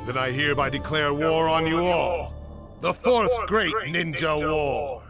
Then I hereby declare war on you all. The fourth great ninja war.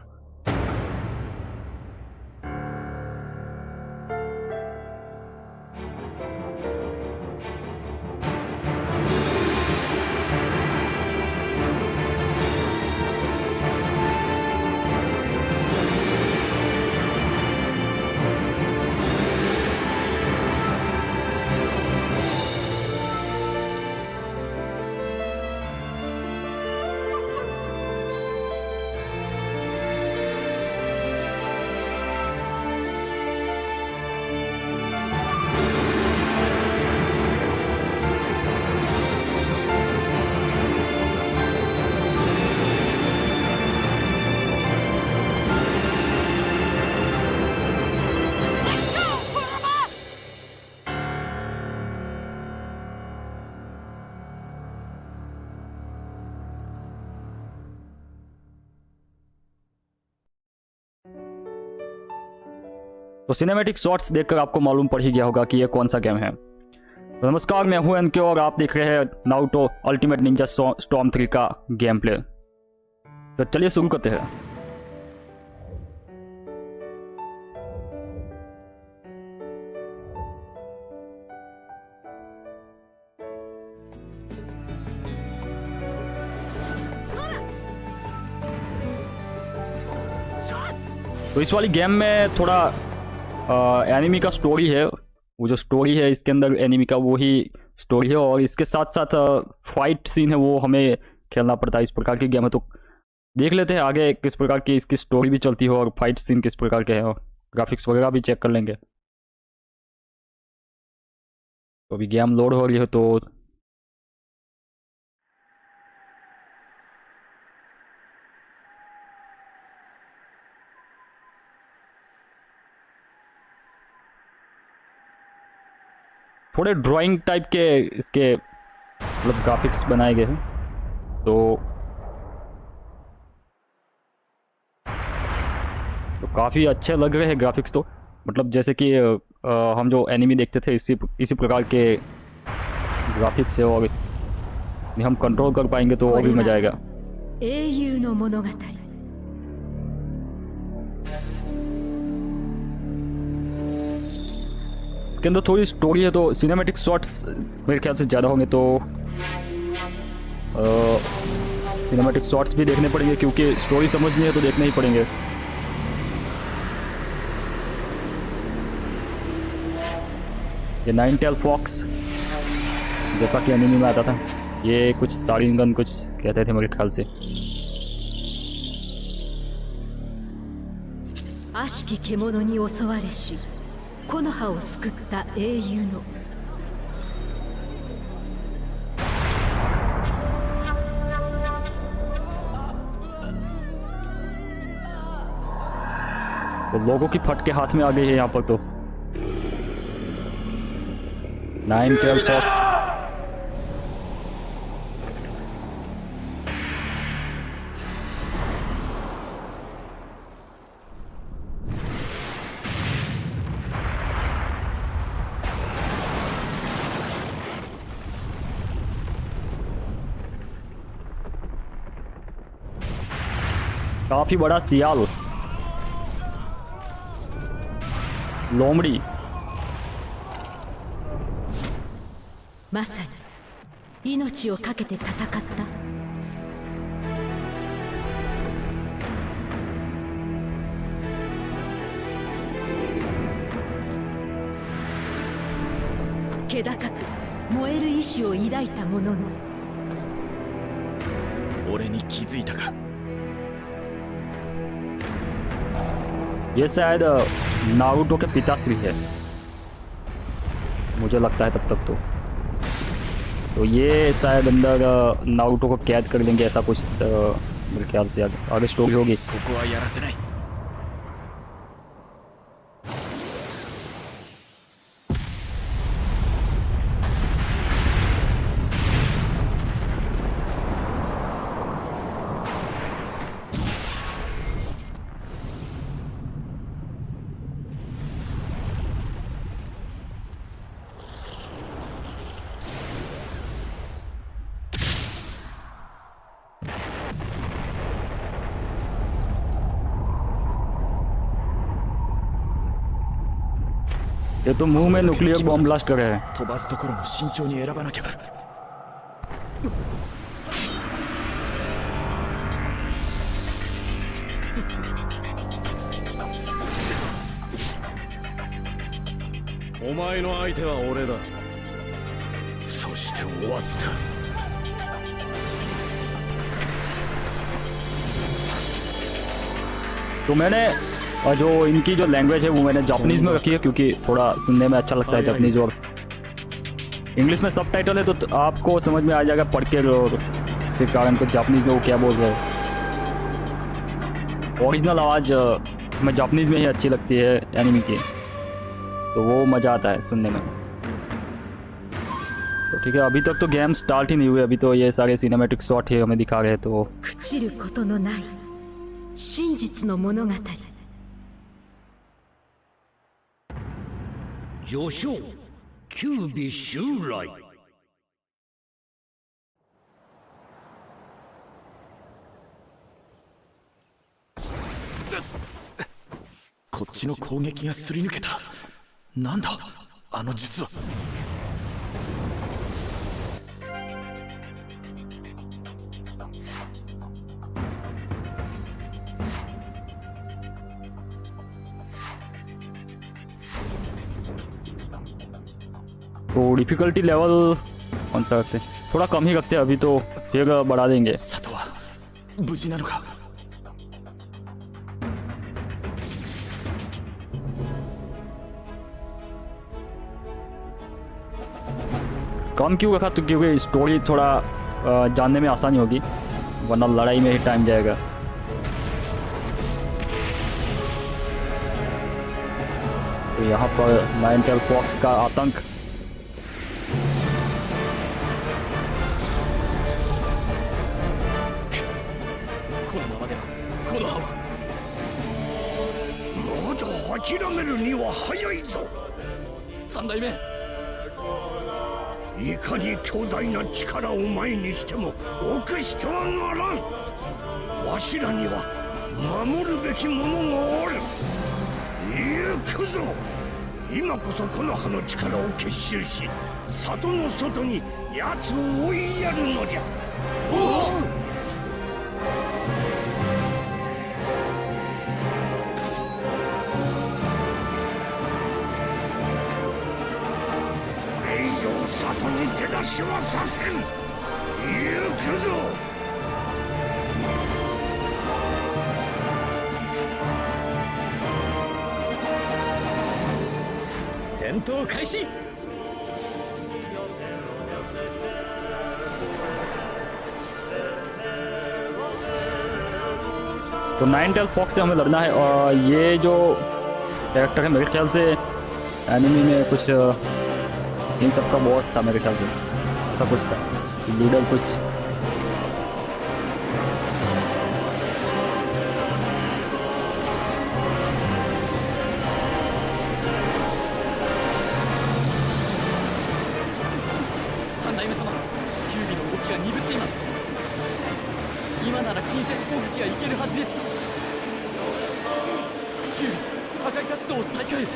तो cinematic shots देखकर आपको मालूम पड़ ही गया होगा कि ये कौन सा गेम है। तो नमस्कार, मैं हूं एनके और आप देख रहे हैं नारुतो अल्टीमेट निंजा स्टॉर्म 3 का गेम प्ले। तो चलिए शुरू करते हैं। तो इस वाली गेम में थोड़ा एनिमी का स्टोरी है। वो जो स्टोरी है इसके अंदर एनिमी का वो ही स्टोरी है, और इसके साथ साथ फाइट सीन है वो हमें खेलना पड़ता है। इस प्रकार की गेम है, तो देख लेते हैं आगे किस प्रकार की इसकी स्टोरी भी चलती है और फाइट सीन किस प्रकार के हैं, और ग्राफिक्स वगैरह भी चेक कर लेंगे। तो अभी गेम लोड हो रही है, तो थोड़े ड्राइंग टाइप के इसके मतलब ग्राफिक्स बनाए गए हैं। तो काफ़ी अच्छे लग रहे हैं ग्राफिक्स। तो मतलब जैसे कि हम जो एनिमी देखते थे इसी प्रकार के ग्राफिक्स है, और हम कंट्रोल कर पाएंगे तो और भी मजा आएगा। इसके अंदर थोड़ी स्टोरी है, तो सिनेमैटिक शॉट्स मेरे ख्याल से ज़्यादा होंगे, तो सिनेमैटिक शॉट्स भी देखने पड़ेंगे क्योंकि स्टोरी समझनी है तो देखने ही पड़ेंगे। ये नाइन टेल फॉक्स जैसा कि एनिमे में आता था, ये कुछ सारिंगन कुछ कहते थे मेरे ख्याल से। तो लोगों की फट के हाथ में आ गई है यहाँ पर। तो नाइन टेल फॉक्स काफी बड़ा सियाल, लोमड़ी। まさに命を懸けて戦った。気高く燃える意志を抱いたものの、俺に気づいたか。 ये शायद नारुतो के पिताश्री है, मुझे लगता है तब तक। तो ये शायद अंदर नारुतो को कैद कर लेंगे, ऐसा कुछ मेरे ख्याल से आगे स्टोरी होगी। ここはやらせない。 तो ये तो मुंह में न्यूक्लियर बॉम्ब ब्लास्ट कर रहे हैं। 飛ばすところも慎重に選ばなきゃ。お前の相手は俺だ。そして終わった。तो मैंने जो इनकी जो लैंग्वेज है वो मैंने जापानीज में रखी है, क्योंकि थोड़ा सुनने में अच्छा लगता है जापानीज। और इंग्लिश में सब टाइटल है तो आपको समझ में आ जाएगा पढ़ के, और इसी कारण को जापानीज में वो क्या बोल रहे हैं। ओरिजिनल आवाज़ हमें जापानीज में ही अच्छी लगती है एनिमी की, तो वो मज़ा आता है सुनने में। तो ठीक है, अभी तक तो गेम स्टार्ट ही नहीं हुए, अभी तो ये सारे सिनेमैटिक शॉट ही हमें दिखा रहे हैं। तो 朽ちることのない真実の物語。序章九尾襲来。こっちの攻撃がすり抜けた。なんだあの術は。तो डिफ़िकल्टी लेवल कौन सा रखते हैं? थोड़ा कम ही रखते हैं अभी, तो फिर बढ़ा देंगे। 佐藤は無事なのか。 कम क्यों रखा? तो क्योंकि स्टोरी थोड़ा जानने में आसानी होगी, वरना लड़ाई में ही टाइम जाएगा। तो यहाँ पर नाइन टेल फॉक्स का आतंक।まだ諦めるには早いぞ。三代目。 いかに強大な力を前にしても臆してはならん。わしらには守るべきものがある。行くぞ。今こそこの葉の力を結集し、里の外に奴を追いやるのじゃ。おお。里に手出しはさせん。行くぞ。戦闘開始。 तो नाइन टेल फॉक्स से हमें लड़ना है, और ये जो कैरेक्टर है मेरे ख्याल से एनिमी में कुछ इन सब का बॉस था मेरे ख्याल से, ऐसा कुछ था, लीडर कुछ।三代目様、九尾の動きが鈍っています。今なら近接攻撃がいけるはずです。九尾、破壊活動を再開。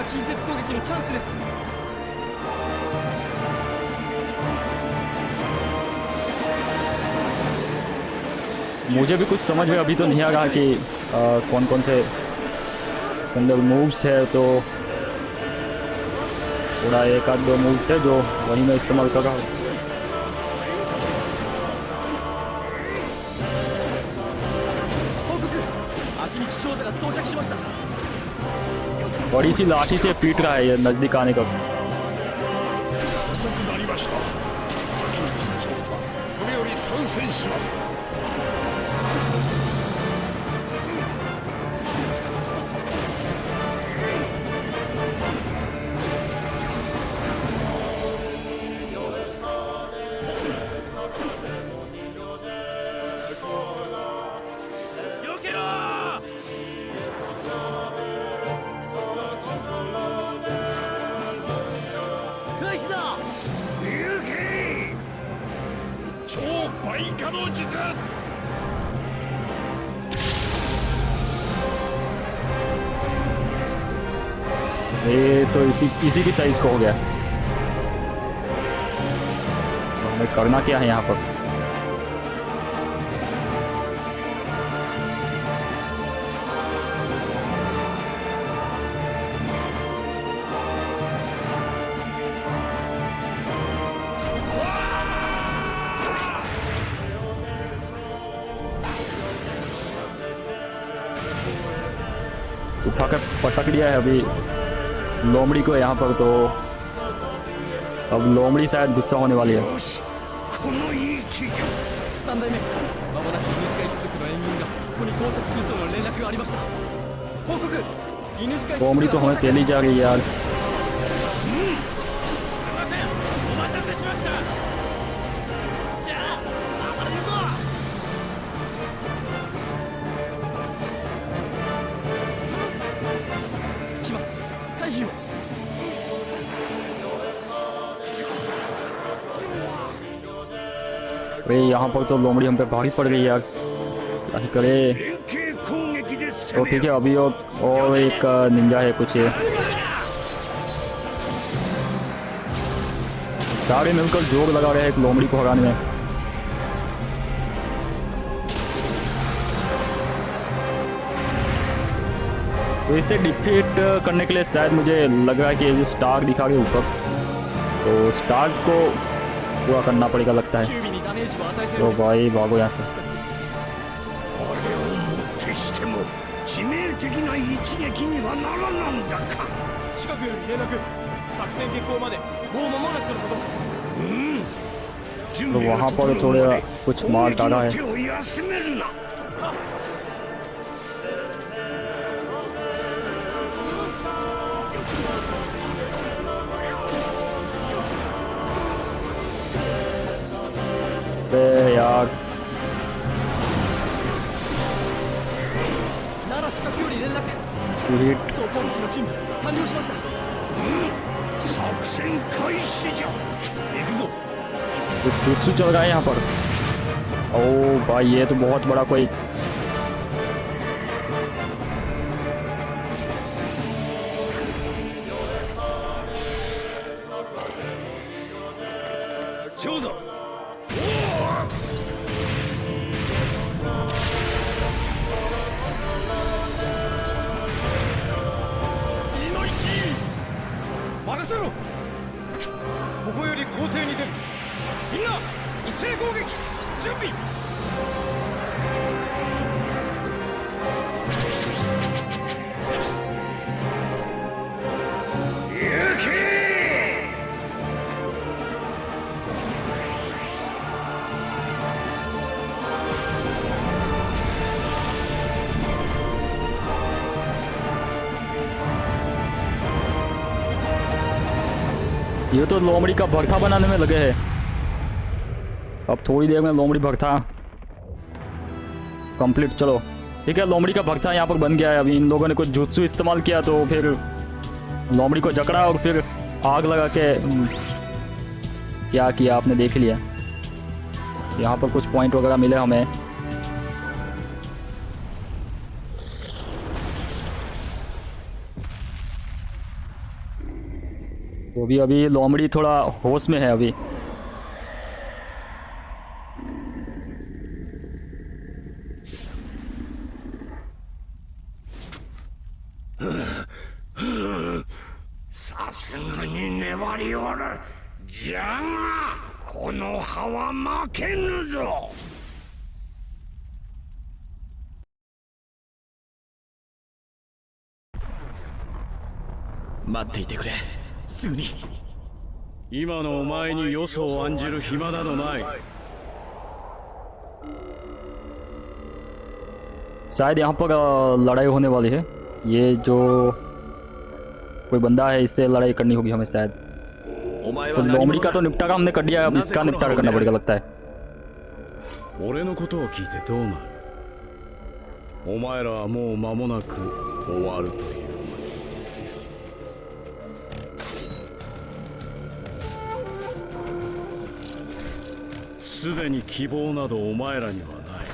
近接攻撃のチャンスです。 मुझे भी कुछ समझ में अभी तो नहीं आ रहा कि कौन कौन से इसके अंदर मूव्स है, तो थोड़ा एक आध दो मूव्स है जो वही मैं इस्तेमाल कर रहा हूँ। बड़ी सी लाठी से पीट रहा है ये नजदीक आने का। 遅くなりました。秋道調査、これより参戦します。かの術。ये तो इसी की साइज का हो गया। तो हमें करना क्या है यहाँ पर? उठा कर पटक दिया है अभी लोमड़ी को यहाँ पर। तो अब लोमड़ी शायद गुस्सा होने वाली है। よし、このいい企業。 3代目まもなく犬使い種族の援軍がここに到着するとの連絡がありました。報告、犬使い種族 लोमड़ी तो हमें पहले ही जा रही है यार। お待たせしました。じゃあ暴れるぞ。来ます。回避を。 अरे यहाँ पर तो लोमड़ी हम पे भारी पड़ गई यार, क्या ही करे। 連携攻撃で तो 攻め ठीक है, よう。 अभी और एक निंजा है कुछ। सारे मिलकर जोर लगा रहे हैं एक लोमड़ी को हराने में। तो इसे डिफीट करने के लिए शायद मुझे लग रहा है कि ये जो स्टार दिखा के ऊपर, तो स्टार को पूरा करना पड़ेगा लगता है। キュービにダメージを与えてる तो んです。 भाई भागो यहाँ से। しかし あれをもってしても致命的な一撃にはならなんだか。 近くより連絡。作戦決行までもう間もなくのこと。 準 तो 備が वहाँ 整 पर う थोड़े まで कुछ 攻 मार 撃 डाला の है। 手を休めるな。 यार 奈良視覚より連絡。 पूरी 総攻撃の準備完了しました。 作戦開始じゃ。 行くぞ。 jutsu चल रहा है यहाँ पर। ओ भाई ये तो बहुत बड़ा कोई। 長座。 任せろ。ここより攻勢に出る。みんな一斉攻撃準備。 行け。 ये तो लोमड़ी का भरथा बनाने में लगे हैं। अब थोड़ी देर में लोमड़ी भरथा कंप्लीट। चलो ठीक है, लोमड़ी का भरथा यहाँ पर बन गया है। अभी इन लोगों ने कुछ जुत्सु इस्तेमाल किया तो फिर लोमड़ी को जकड़ा और फिर आग लगा के क्या किया आपने देख लिया। यहाँ पर कुछ पॉइंट वगैरह मिले हमें। तो भी अभी लोमड़ी थोड़ा होश में है अभी।さすがに粘りおる。じゃがこの葉は負けぬぞ。 待っていてくれ。すぐに。今のお前によそを案じる暇などない。 शायद यहाँ पर लड़ाई होने वाली है। ये जो कोई बंदा है इससे लड़ाई करनी होगी हमें शायद। お前 तो は何 लोमड़ी 者 का तो だ。 निपटारा हमने कर दिया है, अब इसका निपटारा करना पड़ेगा लगता है। 俺のことを聞いてどうなる。お前らはもう間もなく終わるという。 そすでに希望などお前らにはない。